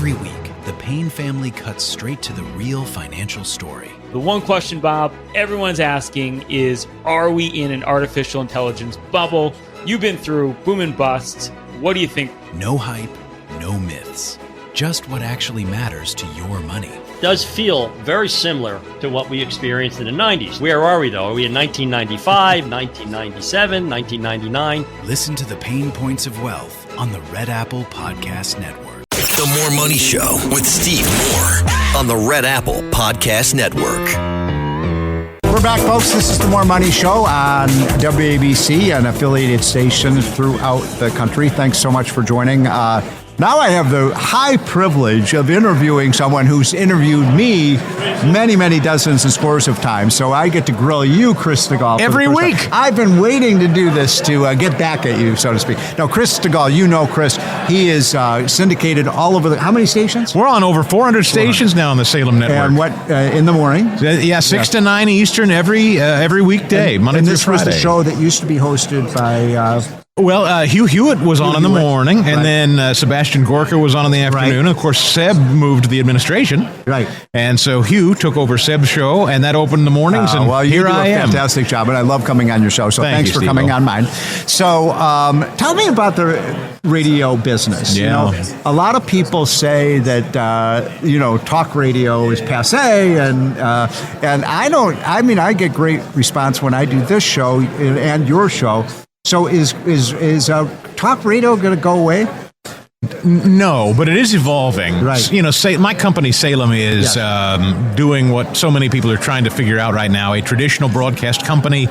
Every week, the Payne family cuts straight to the real financial story. The one question, Bob, everyone's asking is, are we in an artificial intelligence bubble? You've been through boom and bust. What do you think? No hype, no myths. Just what actually matters to your money. Does feel very similar to what we experienced in the 90s. Where are we, though? Are we in 1995, 1997, 1999? Listen to the Pain Points of Wealth on the Red Apple Podcast Network. The More Money Show with Steve Moore on the Red Apple Podcast Network. We're back, folks. This is the More Money Show on WABC and affiliated stations throughout the country. Thanks so much for joining. Now I have the high privilege of interviewing someone who's interviewed me many, many dozens and scores of times. So I get to grill you, Chris Stigall. Every week. I've been waiting to do this to get back at you, so to speak. Now, Chris Stigall, you know Chris. He is syndicated all over how many stations? We're on over 400 stations now on the Salem network. And what, in the morning? Yeah, 6 to 9 Eastern every weekday, Monday through Friday. And this was the show that used to be hosted by... Hugh Hewitt was on in the morning, and then Sebastian Gorka was on in the afternoon. And of course, Seb moved to the administration. Right. And so Hugh took over Seb's show, and that opened the mornings, and well, here I am. You do a fantastic job, and I love coming on your show, so thanks for Steve-o. coming on mine. So tell me about the radio business. Yeah. You know, a lot of people say that, talk radio is passé, and I don't, I get great response when I do this show and your show. So is talk radio going to go away? No, but it is evolving. Right. You know, my company Salem is doing what so many people are trying to figure out right now, a traditional broadcast company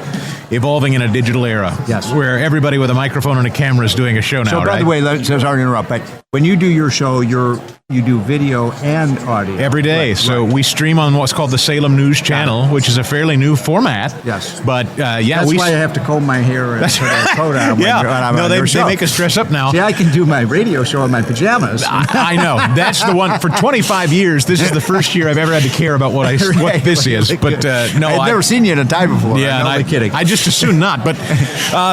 evolving in a digital era. Yes. Where everybody with a microphone and a camera is doing a show now, So, by the way, sorry to interrupt, but when you do your show, you do video and audio. Every day. Right, we stream on what's called the Salem News Channel, which is a fairly new format. Yes. But, That's why I have to comb my hair and put a coat on when I'm on your show. They make us dress up now. See, I can do my radio show in my pajamas. I know. That's the one. For 25 years, this is the first year I've ever had to care about what this is. But no, I've never seen you in a tie before. Yeah, I'm kidding. I just assume not. But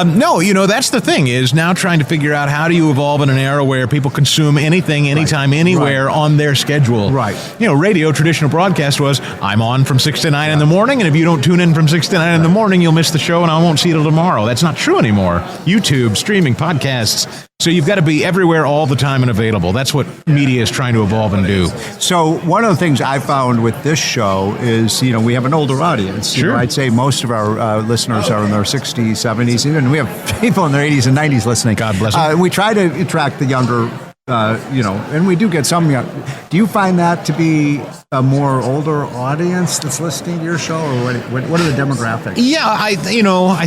no, that's the thing, is now trying to figure out how do you evolve in an era where people consume anything, anytime, anywhere on their schedule. Right. Radio, traditional broadcast was, I'm on from 6 to 9 in the morning, and if you don't tune in from 6 to 9 in the morning, you'll miss the show and I won't see it till tomorrow. That's not true anymore. YouTube, streaming, podcasts. So you've got to be everywhere all the time and available. That's what media is trying to evolve and do. So one of the things I found with this show is, we have an older audience. Sure. I'd say most of our listeners are in their 60s, 70s, even we have people in their 80s and 90s listening. God bless them. We try to attract the younger, and we do get some young. Do you find that to be a more older audience that's listening to your show, or what are the demographics? Yeah, I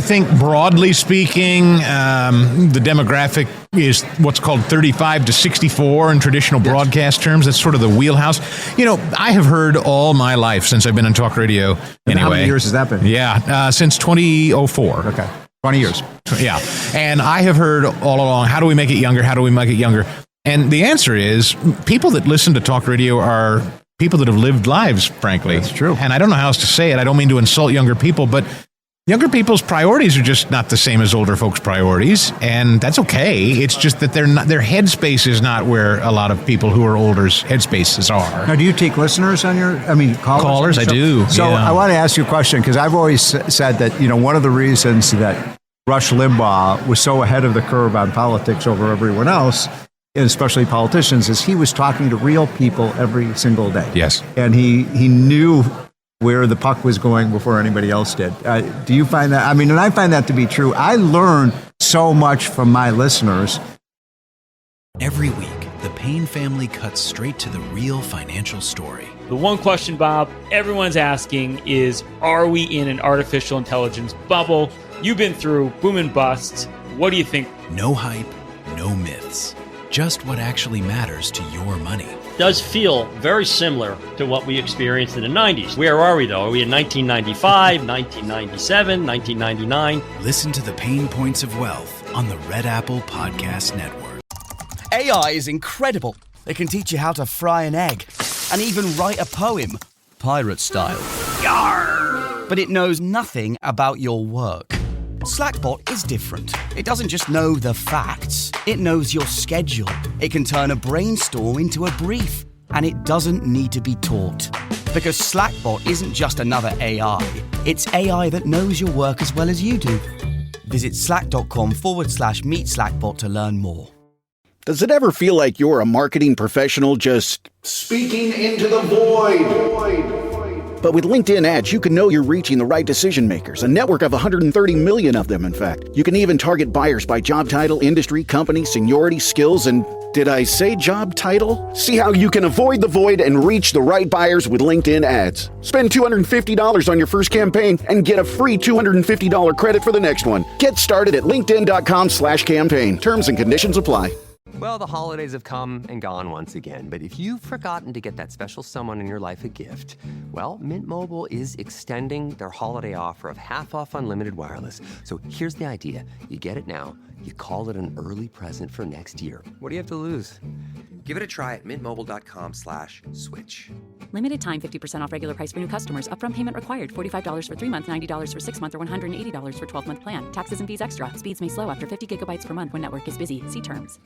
think broadly speaking, the demographic is what's called 35 to 64 in traditional broadcast terms. That's sort of the wheelhouse. I have heard all my life since I've been in talk radio. And how many years has that been? Yeah, since 2004. Okay. 20 years. Yeah. And I have heard all along, how do we make it younger? How do we make it younger? And the answer is, people that listen to talk radio are people that have lived lives, frankly. That's true. And I don't know how else to say it. I don't mean to insult younger people, but younger people's priorities are just not the same as older folks' priorities, and that's okay. It's just that their headspace is not where a lot of people who are older's headspaces are. Now, do you take listeners on callers? Callers, I do. So yeah. I want to ask you a question, because I've always said that, one of the reasons that Rush Limbaugh was so ahead of the curve on politics over everyone else, and especially politicians, is he was talking to real people every single day. Yes. And he knew where the puck was going before anybody else did. Do you find that? And I find that to be true. I learn so much from my listeners. Every week, the Payne family cuts straight to the real financial story. The one question, Bob, everyone's asking is, are we in an artificial intelligence bubble? You've been through boom and bust. What do you think? No hype, no myths. Just what actually matters to your money. Does feel very similar to what we experienced in the 90s. Where are we, though? Are we in 1995, 1997, 1999? Listen to the Pain Points of Wealth on the Red Apple Podcast Network. AI is incredible. It can teach you how to fry an egg and even write a poem, pirate style. Yarr! But it knows nothing about your work. Slackbot is different. It doesn't just know the facts, it knows your schedule. It can turn a brainstorm into a brief, and it doesn't need to be taught. Because Slackbot isn't just another AI, it's AI that knows your work as well as you do. Visit slack.com/meet Slackbot to learn more. Does it ever feel like you're a marketing professional just speaking into the void? But with LinkedIn ads, you can know you're reaching the right decision makers, a network of 130 million of them, in fact. You can even target buyers by job title, industry, company, seniority, skills, and did I say job title? See how you can avoid the void and reach the right buyers with LinkedIn ads. Spend $250 on your first campaign and get a free $250 credit for the next one. Get started at linkedin.com/campaign. Terms and conditions apply. Well, the holidays have come and gone once again, but if you've forgotten to get that special someone in your life a gift, well, Mint Mobile is extending their holiday offer of half off unlimited wireless. So here's the idea. You get it now, you call it an early present for next year. What do you have to lose? Give it a try at mintmobile.com/switch. Limited time 50% off regular price for new customers. Upfront payment required. $45 for 3 months, $90 for 6 months, or $180 for 12-month plan. Taxes and fees extra. Speeds may slow after 50 gigabytes per month when network is busy. See terms.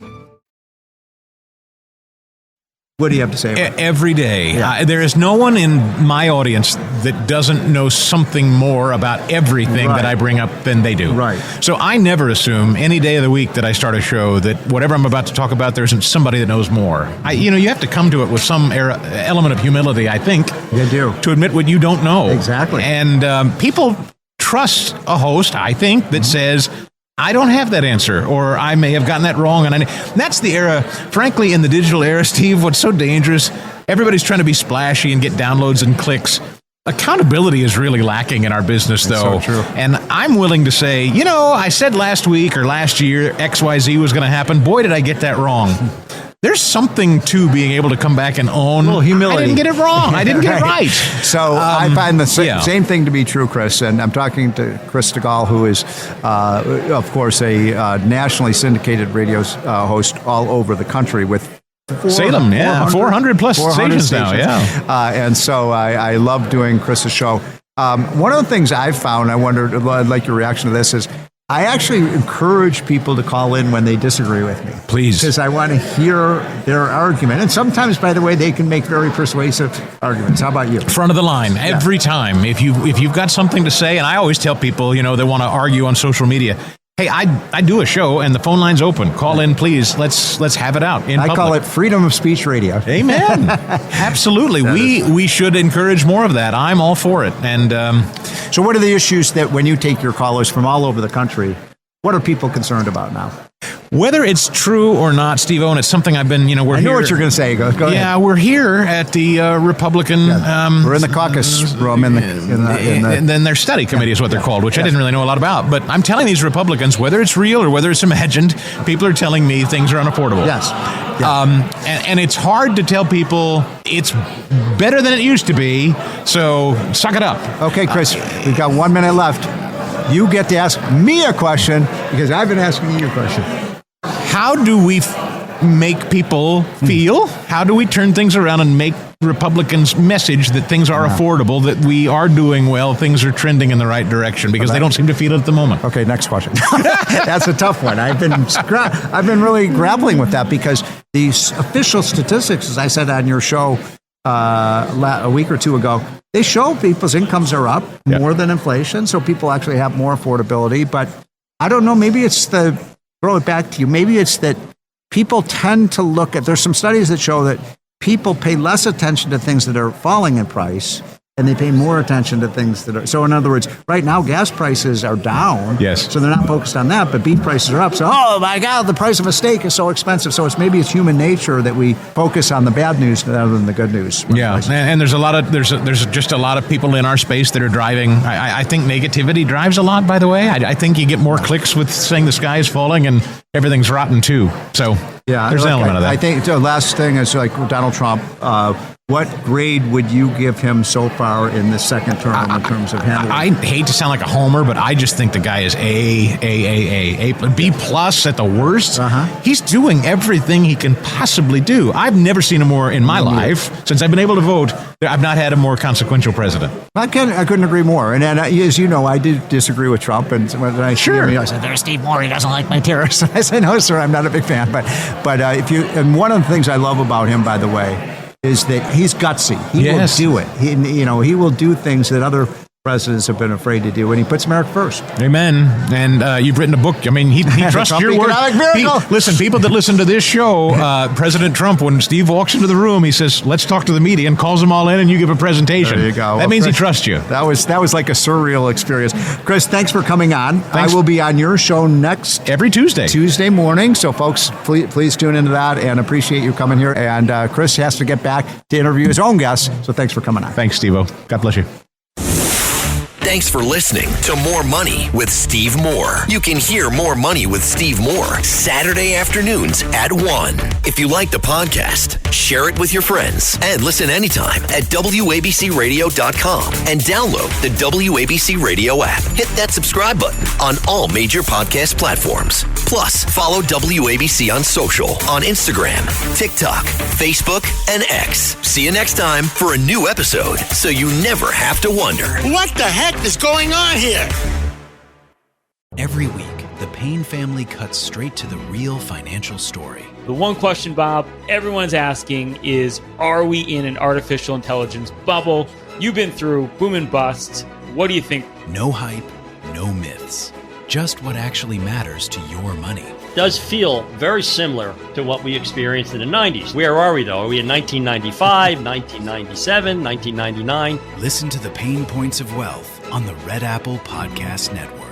What do you have to say about it? Every day. Yeah. There is no one in my audience that doesn't know something more about everything that I bring up than they do. Right. So I never assume any day of the week that I start a show that whatever I'm about to talk about, there isn't somebody that knows more. You have to come to it with some element of humility, I think. You do. To admit what you don't know. Exactly. And people trust a host, I think, that says, I don't have that answer, or I may have gotten that wrong. And that's the era, frankly, in the digital era, Steve, what's so dangerous, everybody's trying to be splashy and get downloads and clicks. Accountability is really lacking in our business, though. So true. And I'm willing to say, I said last week or last year XYZ was going to happen. Boy, did I get that wrong. There's something to being able to come back and own. A little humility. I didn't get it wrong. I didn't get it right. So I find the same thing to be true, Chris. And I'm talking to Chris Stigall, who is, of course, a nationally syndicated radio host all over the country with Salem, 400 plus 400 stations now, yeah. And so I love doing Chris's show. One of the things I've found, I wondered, I'd like your reaction to this, is I actually encourage people to call in when they disagree with me. Please. Because I want to hear their argument. And sometimes, by the way, they can make very persuasive arguments. How about you? Front of the line, every time. If you've got something to say, and I always tell people, they want to argue on social media, hey, I do a show and the phone line's open. Call in, please. Let's have it out in public. I call it freedom of speech radio. Amen. Absolutely. We should encourage more of that. I'm all for it. And so what are the issues that when you take your callers from all over the country, what are people concerned about now? Whether it's true or not, Steve-O, and it's something I've been, I know what you're going to say. Go ahead. Yeah, we're here at the Republican... we're in the caucus room and then their study committee is what they're called, which I didn't really know a lot about. But I'm telling these Republicans, whether it's real or whether it's imagined, people are telling me things are unaffordable. Yes. Yeah. And it's hard to tell people it's better than it used to be, so suck it up. Okay, Chris, we've got 1 minute left. You get to ask me a question because I've been asking you a question. How do we make people feel? How do we turn things around and make Republicans' message that things are affordable, that we are doing well, things are trending in the right direction? Because they don't seem to feel it at the moment. Okay, next question. That's a tough one. I've been really grappling with that because these official statistics, as I said on your show a week or two ago, they show people's incomes are up more than inflation, so people actually have more affordability. But I don't know, maybe it's throw it back to you, maybe it's that people tend to look at, there's some studies that show that people pay less attention to things that are falling in price, and they pay more attention to things that are, so in other words, right now gas prices are down. Yes. So they're not focused on that, but beef prices are up. So, oh my God, the price of a steak is so expensive. So maybe it's human nature that we focus on the bad news rather than the good news. Yeah, and there's there's just a lot of people in our space that are driving. I think negativity drives a lot, by the way. I think you get more clicks with saying the sky is falling and everything's rotten too. So yeah, there's an element of that. I think the last thing is like Donald Trump What grade would you give him so far in the second term in terms of handling? I hate to sound like a homer, but I just think the guy is A, B plus at the worst. He's doing everything he can possibly do. I've never seen him more in my life. Since I've been able to vote, I've not had a more consequential president. I couldn't agree more. And as you know, I did disagree with Trump. And when I I said, "There's Steve Moore. He doesn't like my terrorists." And I said, "No, sir, I'm not a big fan." But and one of the things I love about him, by the way, is that he's gutsy. He will do it. He will do things that other presidents have been afraid to do, and he puts America first. Amen. And you've written a book. I mean, he trusts your word. Listen, people that listen to this show, President Trump, when Steve walks into the room, he says, "Let's talk to the media," and calls them all in, and you give a presentation. There you go. That means he trusts you. That was like a surreal experience. Chris, thanks for coming on. Thanks. I will be on your show every Tuesday morning. So, folks, please tune into that, and appreciate you coming here. And Chris has to get back to interview his own guests. So, thanks for coming on. Thanks, Steve-O. God bless you. Thanks for listening to More Money with Steve Moore. You can hear More Money with Steve Moore Saturday afternoons at 1. If you like the podcast, share it with your friends and listen anytime at WABCRadio.com and download the WABC Radio app. Hit that subscribe button on all major podcast platforms. Plus, follow WABC on social on Instagram, TikTok, Facebook, and X. See you next time for a new episode so you never have to wonder, what the heck is going on here? Every week, the Payne family cuts straight to the real financial story. The one question, Bob, everyone's asking is, are we in an artificial intelligence bubble? You've been through boom and bust. What do you think? No hype, no myths. Just what actually matters to your money. Does feel very similar to what we experienced in the 90s. Where are we, though? Are we in 1995, 1997, 1999? Listen to the Pain Points of Wealth on the Red Apple Podcast Network.